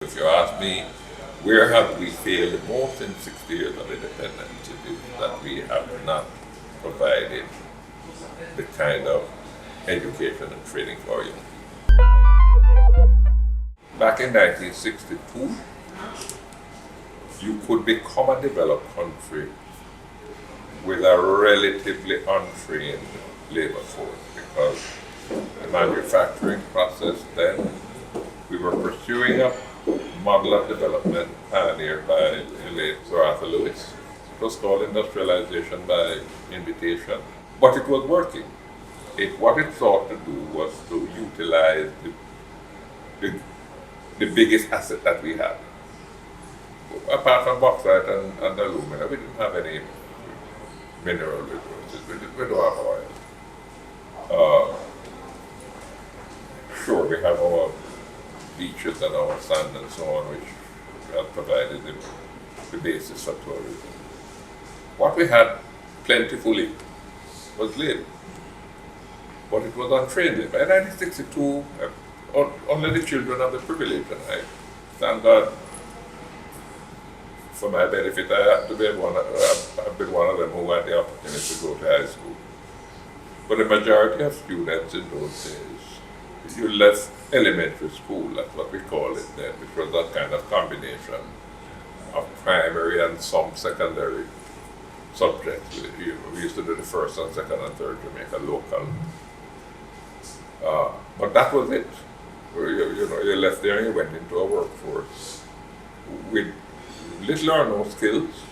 If you ask me, where have we failed the most in 60 years of independence? It is that we have not provided the kind of education and training for you. Back in 1962, you could become a developed country with a relatively untrained labor force because the manufacturing process then, we were pursuing a model of development pioneered by the late Sir Arthur Lewis. It was called industrialization by invitation, but it was working. What it sought to do was to utilize the biggest asset that we had. Apart from bauxite and alumina, we didn't have any mineral resources. We don't have oil. Sure, we have our beaches and our sand and so on, which have provided the basis for tourism. What we had plentifully was labor, but it was untrained labor. In 1962, only the children of the privileged, and I thank God for my benefit, I had to be I've been one of them who had the opportunity to go to high school. But the majority of students in those days, you left elementary school, that's what we call it then, which was that kind of combination of primary and some secondary subjects. We used to do the first and second and third Jamaica local. But that was it. You left there and you went into a workforce with little or no skills,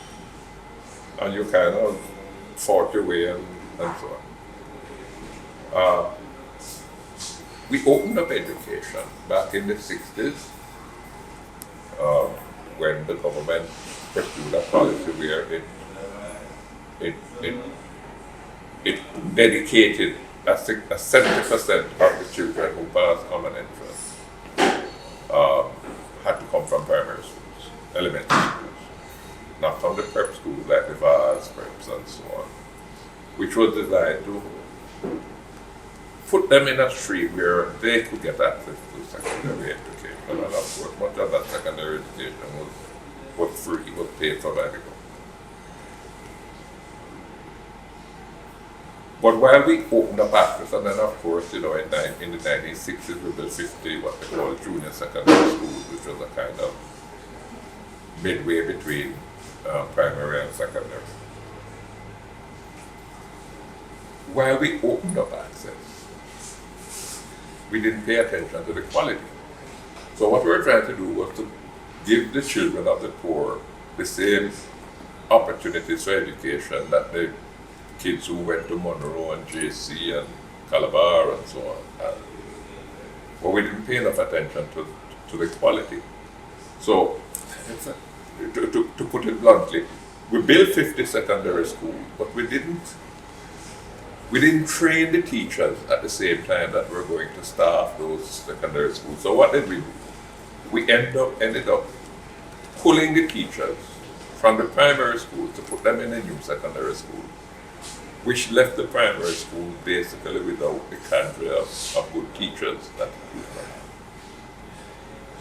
and you kind of fought your way and so on. We opened up education back in the 60s when the government pursued a policy where it dedicated a 70% of the children who passed common entrance had to come from primary schools, elementary schools, not from the prep schools like the VARs, preps and so on, which was designed to put them in a stream where they could get access to secondary education. And of course, much of that secondary education was free, was paid for by the government. But while we opened up access, and then of course, in the 1960s, we built 50 what they call junior secondary schools, which was a kind of midway between primary and secondary. While we opened up access, we didn't pay attention to the quality. So what we were trying to do was to give the children of the poor the same opportunities for education that the kids who went to Monroe and JC and Calabar and so on had. But we didn't pay enough attention to the quality. So, to put it bluntly, we built 50 secondary schools, but we didn't train the teachers at the same time that we're going to staff those secondary schools. So what did we do? We ended up pulling the teachers from the primary school to put them in a new secondary school, which left the primary school basically without the cadre of good teachers that we had.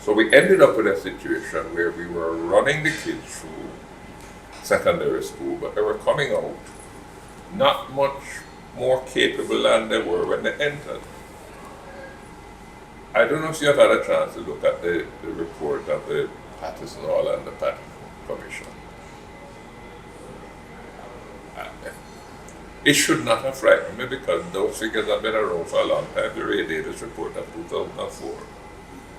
So we ended up with a situation where we were running the kids through secondary school, but they were coming out not much more capable than they were when they entered. I don't know if you have had a chance to look at the report of the Patterson Hall and the Patterson Commission. It should not have frightened me because those figures have been around for a long time. The Ray Davis report of 2004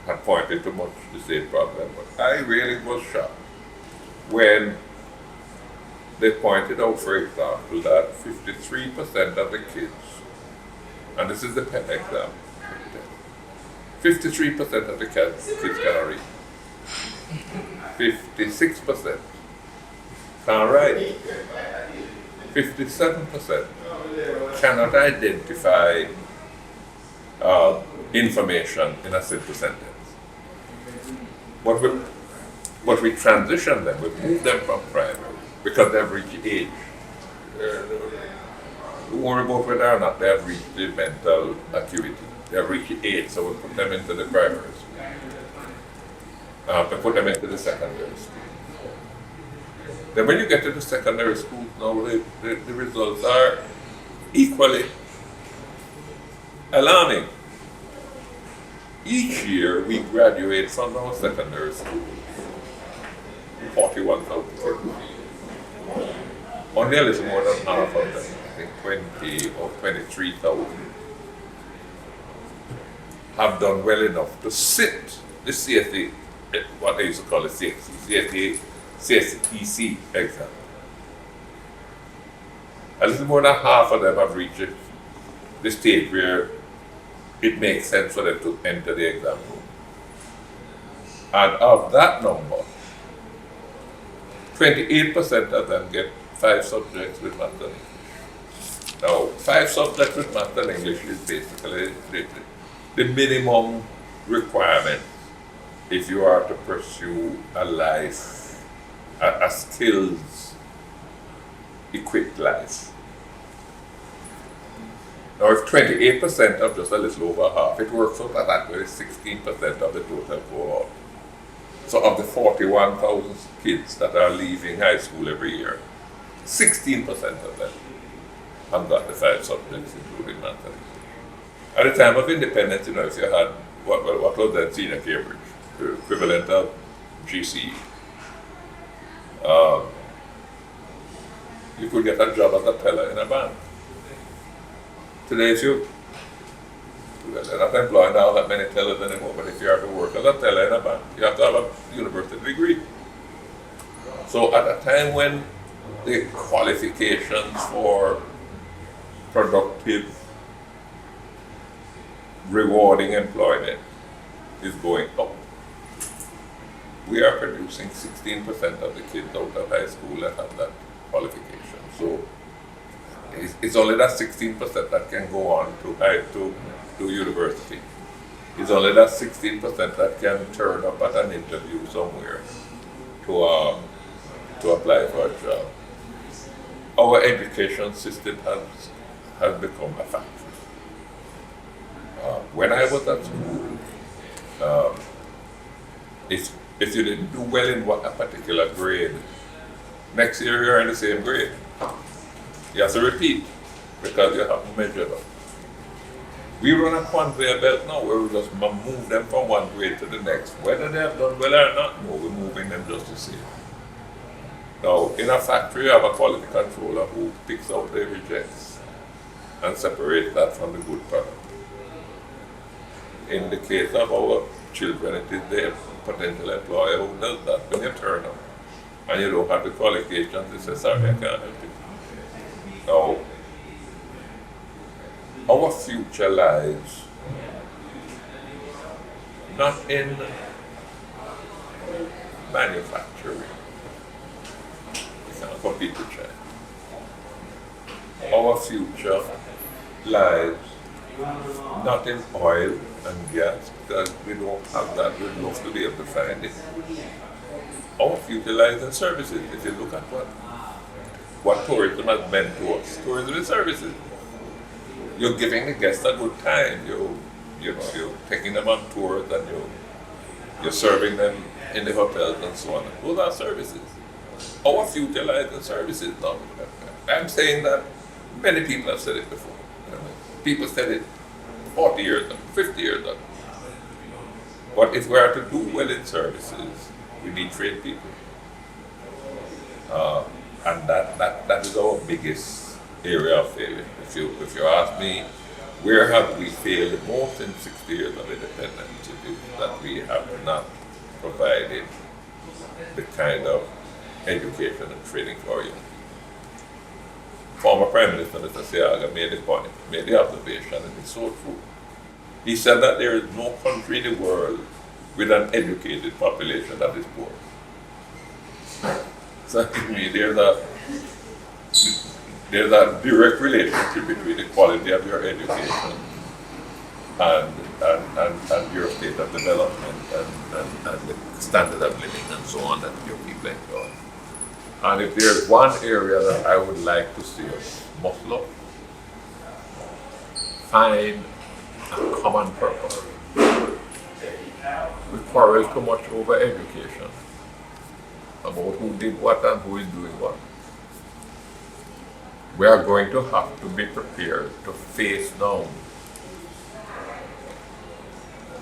had pointed to much the same problem, but I really was shocked when they pointed out, for example, that 53% of the kids, and this is the pen exam, 53% of the kids cannot read. 56% can't write. 57% cannot identify information in a simple sentence. But we transition them, we move them from primary because they've reached age. Don't worry about whether or not they have reached the mental acuity. They have reached age, so we put them into the primary school. and put them into the secondary school. Then when you get to the secondary school, now the results are equally alarming. Each year we graduate from our secondary school 41,000 kids. Only a little more than half of them, I think 20 or 23,000, have done well enough to sit the CSE, what they used to call the CSEC exam. A little more than half of them have reached the stage where it makes sense for them to enter the exam room. And of that number, 28% of them get 5 subjects with math and English. Now, 5 subjects with math and English is basically the minimum requirement if you are to pursue a life, a skills equipped life. Now, if 28% of just a little over half, it works out that way 16% of the total cohort. So of the 41,000 kids that are leaving high school every year, 16% of them have got the 5 subjects, including math and English. At the time of independence, if you had what was then senior Cambridge, the equivalent of GCE, you could get a job as a teller in a bank. Today, they're not employing now that many tellers anymore, but if you are to work as a teller in a bank, you have to have a university degree. So at a time when the qualifications for productive, rewarding employment is going up, we are producing 16% of the kids out of high school that have that qualification. So it's only that 16% that can go on to university. It's only that 16% that can turn up at an interview somewhere to apply for a job. Our education system has become a factory. When I was at school, if you didn't do well in a particular grade, next year you're in the same grade. You have to repeat because you haven't measured up. We run a conveyor belt now where we just move them from one grade to the next. Whether they have done well or not, no, we're moving them just the same. Now, in a factory, you have a quality controller who picks out the rejects and separates that from the good product. In the case of our children, it is their potential employer who does that. When you turn up and you don't have the qualifications, they say, sorry, I can't help you. Now, our future lies not in manufacturing. We cannot compete with China. Our future lies not in oil and gas, because we don't have that. We'd love to be able to find it. Our future lies in services. If you look at what tourism has meant to us, tourism is services. You're giving the guests a good time. You're taking them on tours and you're serving them in the hotels and so on. Those are services. Our future lies in services now. I'm saying that many people have said it before. People said it 40 years ago, 50 years ago. But if we are to do well in services, we need trained people. And that is our biggest area of failure. If you ask me, where have we failed most in 60 years of independence? It is that we have not provided the kind of education and training for our young people. Former Prime Minister Mr. Seaga made the observation, and it's so true. He said that there is no country in the world with an educated population that is poor. So to me, there's a direct relationship between the quality of your education and your state of development and the standard of living and so on that your people enjoy. And if there's one area that I would like to see us muscle up, find a common purpose We quarrel too much over education, about who did what and who is doing what. We are going to have to be prepared to face down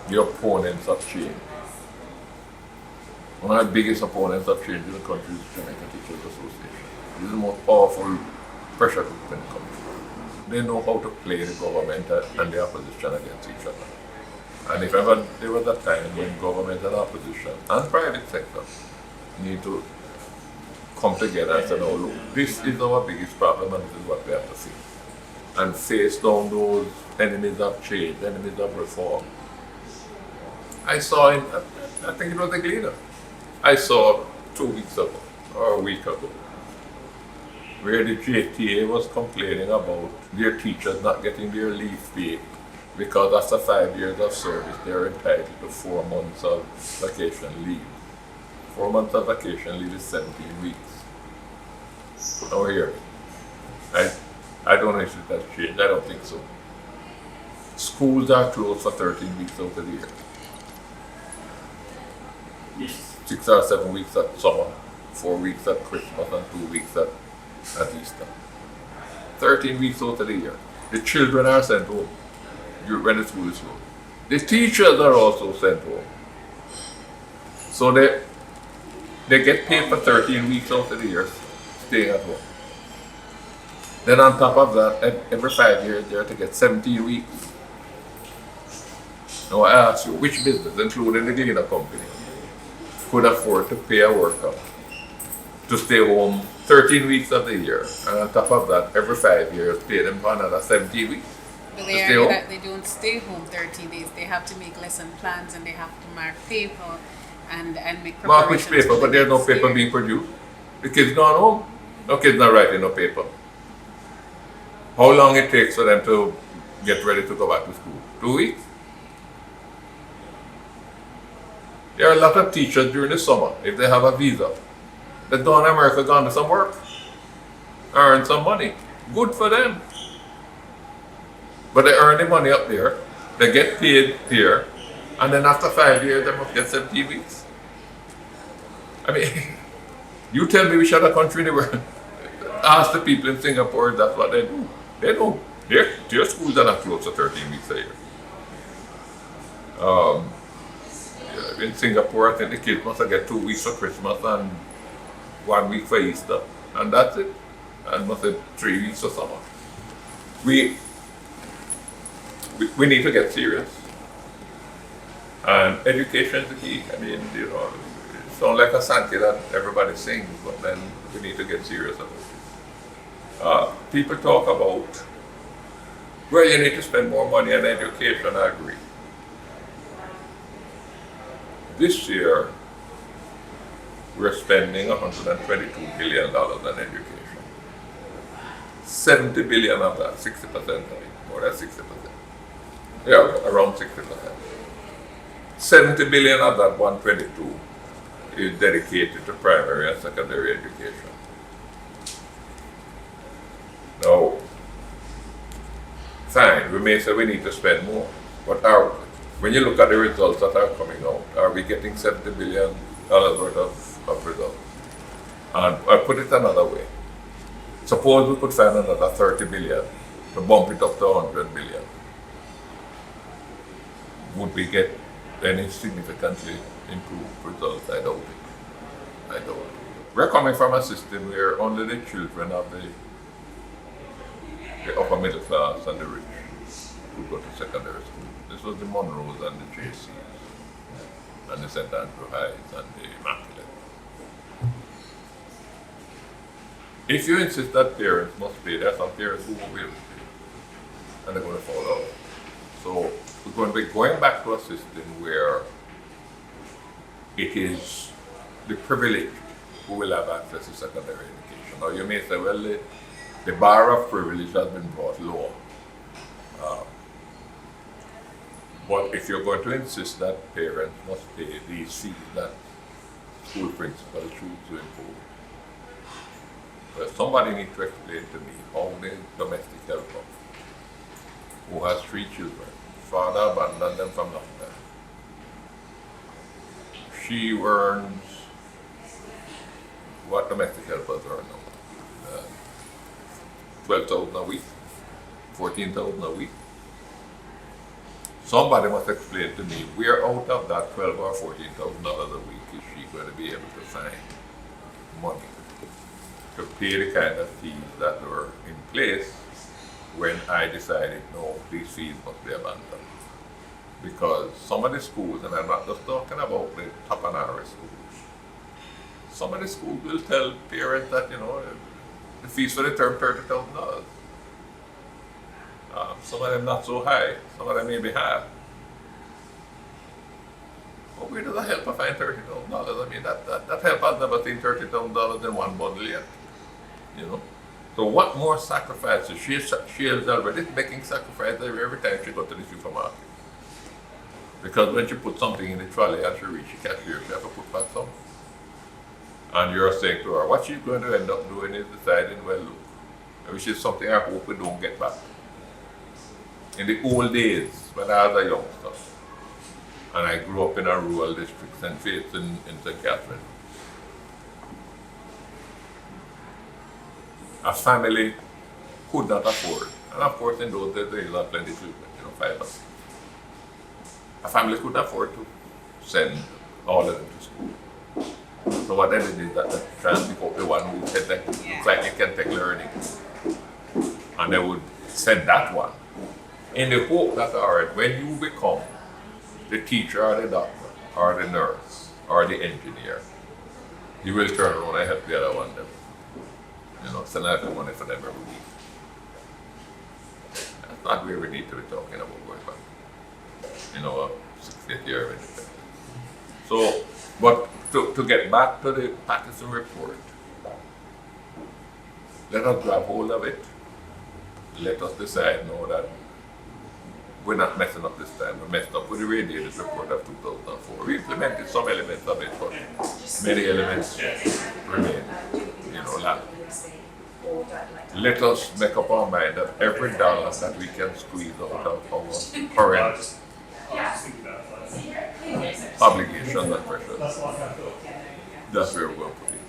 the opponents of change. One of the biggest opponents of change in the country is the Jamaica Teachers Association. It is the most powerful pressure group in the country. They know how to play the government and the opposition against each other. And if ever there was a time when government and opposition and private sector need to come together and say, no, look, this is our biggest problem and this is what we have to face. And face down those enemies of change, enemies of reform. I saw I think it was the Gleaner. I saw 2 weeks ago, or a week ago, where the JTA was complaining about their teachers not getting their leave paid because after 5 years of service, they're entitled to 4 months of vacation leave. 4 months of vacation leave is 17 weeks. Now here, I don't know if it has changed. I don't think so. Schools are closed for 13 weeks out of the year. 6 or 7 weeks at summer, 4 weeks at Christmas, and 2 weeks at Easter. 13 weeks out of the year. The children are sent home when the school is closed. The teachers are also sent home. So they get paid for 13 weeks out of the year staying at home. Then on top of that, every 5 years they are to get 17 weeks. Now I ask you, which business, including the Gleaner company, could afford to pay a worker to stay home 13 weeks of the year, and on top of that, every 5 years, pay them for another 17 weeks? But they argue that they don't stay home 13 days. They have to make lesson plans and they have to mark paper and make preparations. Mark which paper? But there's no paper being produced. The kids not home. No kids not writing no paper. How long it takes for them to get ready to go back to school? 2 weeks? There are a lot of teachers during the summer, if they have a visa, that go to America, go to some work, earn some money. Good for them. But they earn the money up there, they get paid here, and then after 5 years, they must get 17 weeks. I mean, you tell me which other country in the world, ask the people in Singapore, that's what they do. They don't. Their schools are not closed for 13 weeks a year. In Singapore, I think the kids must get 2 weeks for Christmas and 1 week for Easter, and that's it. And must have 3 weeks for summer. We need to get serious. And education is the key. I mean, it sounds like a Santi that everybody sings, but then we need to get serious about it. People talk about, well, you need to spend more money on education. I agree. This year, we're spending $122 billion on education. 70 billion of that, 60% of it, more than 60%. Yeah, around 60%. 70 billion of that 122 is dedicated to primary and secondary education. Now, fine, we may say we need to spend more, but when you look at the results that are coming out, are we getting $70 billion worth of results? And I put it another way. Suppose we could find another 30 billion to bump it up to 100 billion. Would we get any significantly improved results? I doubt it. We're coming from a system where only the children of the upper middle class and the rich would go to secondary school. This was the Monroes and the JCs and the St. Andrew Highs and the Immaculate. If you insist that parents must pay, there are some parents who won't be able to pay, and they're going to fall out. So we're going to be going back to a system where it is the privileged who will have access to secondary education. Now you may say, well, the bar of privilege has been brought lower. But if you're going to insist that parents must pay these fees that school principals choose to impose, well, somebody needs to explain to me how the domestic helper who has 3 children, father abandoned them from long time, she earns what domestic helpers earn now. 12,000 a week, 14,000 a week. Somebody must explain to me where out of that 12 or 14,000 dollars a week is she going to be able to find money to pay the kind of fees that were in place when I decided no, these fees must be abandoned. Because some of the schools, and I'm not just talking about the top and average schools, some of the schools will tell parents that, the fees for the term $30,000. Some of them not so high, some of them maybe half. But where does that help her find $30,000? I mean, that help has never seen $30,000 in one bundle yet. So what more sacrifices? She is already making sacrifices every time she goes to the supermarket. Because when she puts something in the trolley and she reaches the cashier, she has to put back some. And you're saying to her, what she's going to end up doing is deciding, well, look, which is something I hope we don't get back. In the old days, when I was a youngster, and I grew up in a rural district, St. Faith's in St. Catherine, a family could not afford, and of course in those days there are plenty of children, 5 of us. A family could afford to send all of them to school. So what they did is that they try and pick up the one who said that looks like he can take learning. And they would send that one. In the hope that, all right, when you become the teacher or the doctor or the nurse or the engineer, you will turn around and help the other one them. Send out the money for them every week. That's not where we need to be talking about going back. 60th year of independence. So, but to get back to the Patterson report, let us grab hold of it. Let us decide now that we're not messing up this time. We messed up with the radiators report of 2004. We implemented some elements of it, but many elements remain. Let us make up our mind that every dollar that we can squeeze out of our current obligations and pressures, that's where we're going to put it.